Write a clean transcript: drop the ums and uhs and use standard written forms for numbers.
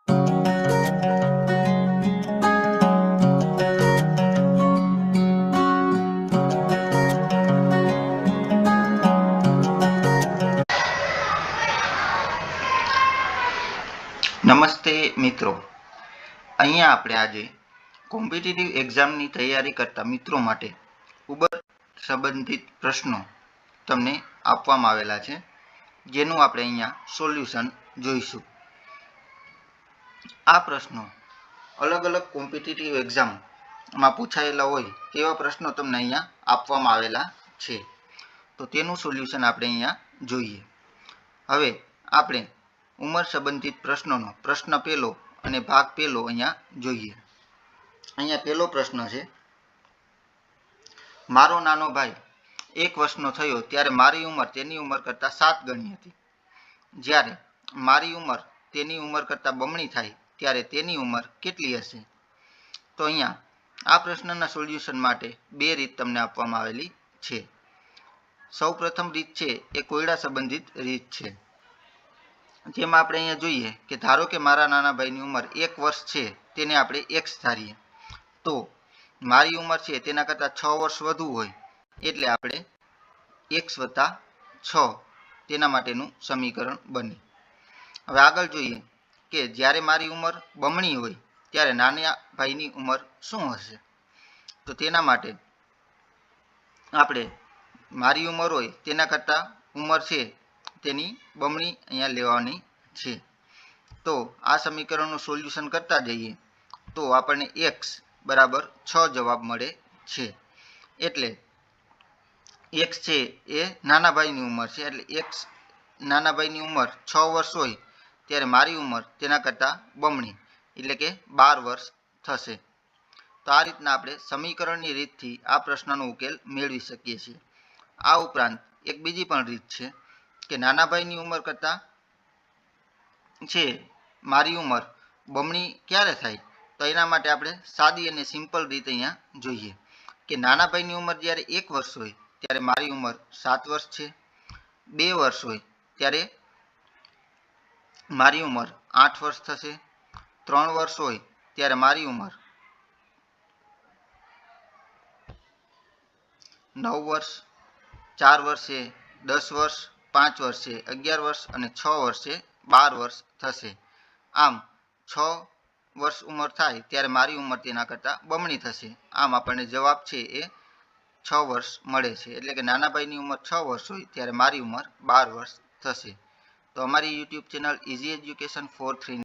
નમસ્તે મિત્રો, અહીંયા આપણે આજે કોમ્પિટિટિવ એક્ઝામની તૈયારી કરતા મિત્રો માટે ખૂબ જ સંબંધિત પ્રશ્નો તમને આપવામાં આવેલા છે, જેનું આપણે અહીંયા સોલ્યુશન જોઈશું. આ પ્રશ્નો અલગ અલગ કોમ્પિટિટિવ એક્ઝામમાં પૂછાયેલા હોય તેવા પ્રશ્નો તમને અહીંયા આપવામાં આવેલા છે. તો તેનું સોલ્યુશન આપણે અહીંયા જોઈએ. હવે આપણે ઉંમર સંબંધિત પ્રશ્નોનો પ્રશ્ન પહેલો અને ભાગ પહેલો અહીંયા જોઈએ. અહીંયા પહેલો પ્રશ્ન છે, મારો નાનો ભાઈ 1 વર્ષનો થયો ત્યારે મારી ઉંમર તેની ઉંમર કરતાં 7 ગણી હતી. જ્યારે મારી ઉંમર તેની ઉંમર કરતાં બમણી થાય ત્યારે તેની ઉંમર કેટલી હશે? તો અહીંયા આ પ્રશ્નના સોલ્યુશન માટે 2 રીત તમને આપવામાં આવેલી છે. સૌ પ્રથમ રીત છે એ કોયડા સંબંધિત રીત છે. જેમાં આપણે અહીંયા જોઈએ કે ધારો કે મારા નાના ભાઈની ઉંમર 1 વર્ષ છે, તેને આપણે x ધારીએ, તો મારી ઉંમર છે તેના કરતાં 6 વર્ષ વધુ હોય એટલે આપણે x + 6 તેના માટેનું સમીકરણ બને. હવે આગળ જોઈએ કે જ્યારે મારી ઉંમર બમણી હોય ત્યારે નાના ભાઈની ઉંમર શું હશે? તો તેના માટે આપણે મારી ઉંમર હોય તેના કરતાં ઉંમર છે તેની બમણી અહીંયા લેવાની છે. તો આ સમીકરણનું સોલ્યુશન કરતા જઈએ તો આપણને x બરાબર 6 જવાબ મળે છે. એટલે x છે એ નાના ભાઈની ઉંમર છે, એટલે x નાના ભાઈની ઉંમર 6 વર્ષ હોય ત્યારે મારી ઉંમર તેના કરતાં બમણી એટલે કે 12 વર્ષ થશે. તો આ રીતના આપણે સમીકરણની રીતથી આ પ્રશ્નનો ઉકેલ મેળવી શકીએ છીએ. આ ઉપરાંત એક બીજી પણ રીત છે કે નાના ભાઈની ઉંમર કરતાં છે મારી ઉંમર બમણી ક્યારે થાય? તો એના માટે આપણે સાદી અને સિમ્પલ રીત અહીંયા જોઈએ કે નાના ભાઈની ઉંમર જ્યારે 1 વર્ષ હોય ત્યારે મારી ઉંમર 7 વર્ષ છે. 2 વર્ષ હોય ત્યારે મારી ઉંમર 8 વર્ષ થશે. 3 વર્ષ હોય ત્યારે મારી ઉંમર 9 વર્ષ, 4 વર્ષે 10 વર્ષ, 5 વર્ષે 11 વર્ષ અને 6 વર્ષે 12 વર્ષ થશે. આમ 6 વર્ષ ઉંમર થાય ત્યારે મારી ઉંમર તેના કરતાં બમણી થશે. આમ આપણને જવાબ છે એ 6 વર્ષ મળે છે. એટલે કે નાના ભાઈની ઉંમર 6 વર્ષ હોય ત્યારે મારી ઉંમર 12 વર્ષ થશે. તો અમારી યુટ્યુબ ચેનલ ઇઝી એજ્યુકેશન 4-3